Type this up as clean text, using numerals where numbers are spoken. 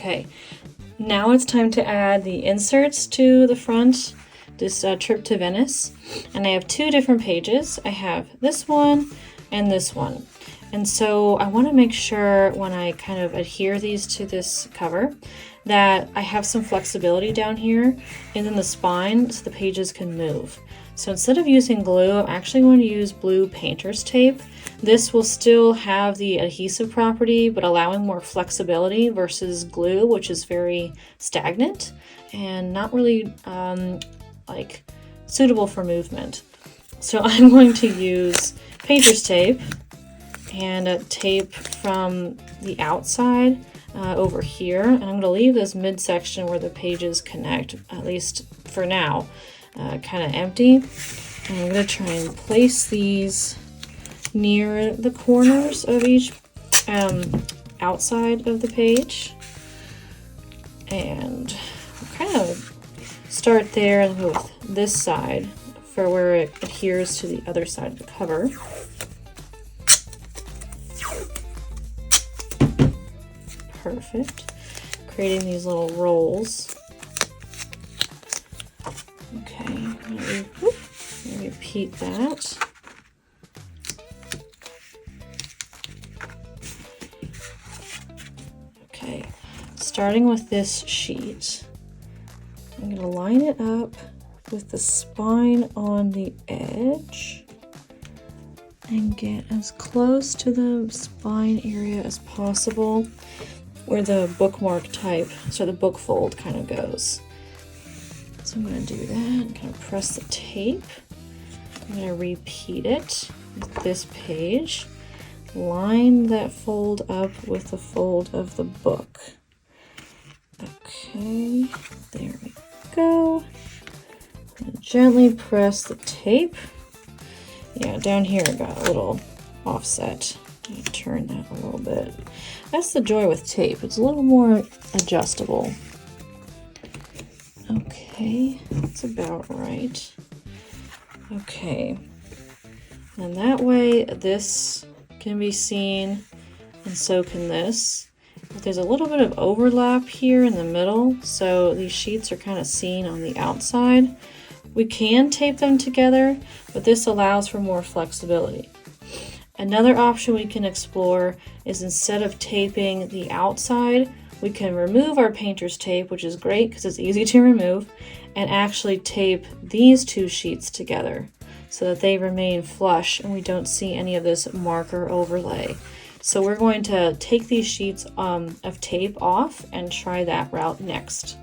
Okay, now it's time to add the inserts to the front, this trip to Venice. And I have two different pages. I have this one and this one. And so I want to make sure when I kind of adhere these to this cover that I have some flexibility down here and in the spine so the pages can move. So instead of using glue, I'm actually going to use blue painter's tape. This will still have the adhesive property, but allowing more flexibility versus glue, which is very stagnant and not really like suitable for movement. So I'm going to use painter's tape and tape from the outside over here. And I'm going to leave this midsection where the pages connect, at least for now, kind of empty. And I'm going to try and place these near the corners of each outside of the page. And kind of start there and go with this side for where it adheres to the other side of the cover. Perfect. Creating these little rolls. Okay, repeat that. Okay, starting with this sheet, I'm going to line it up with the spine on the edge and get as close to the spine area as possible where the bookmark type, so the book fold kind of goes. So I'm going to do that and kind of press the tape. I'm going to repeat it with this page. Line that fold up with the fold of the book. Okay, there we go. And gently press the tape. Yeah, down here I got a little offset. I'm going to turn that a little bit. That's the joy with tape. It's a little more adjustable. Okay, that's about right. Okay, and that way this can be seen and so can this. But there's a little bit of overlap here in the middle, so these sheets are kind of seen on the outside. We can tape them together, but this allows for more flexibility. Another option we can explore is instead of taping the outside, we can remove our painter's tape, which is great because it's easy to remove, and actually tape these two sheets together so that they remain flush and we don't see any of this marker overlay. So we're going to take these sheets of tape off and try that route next.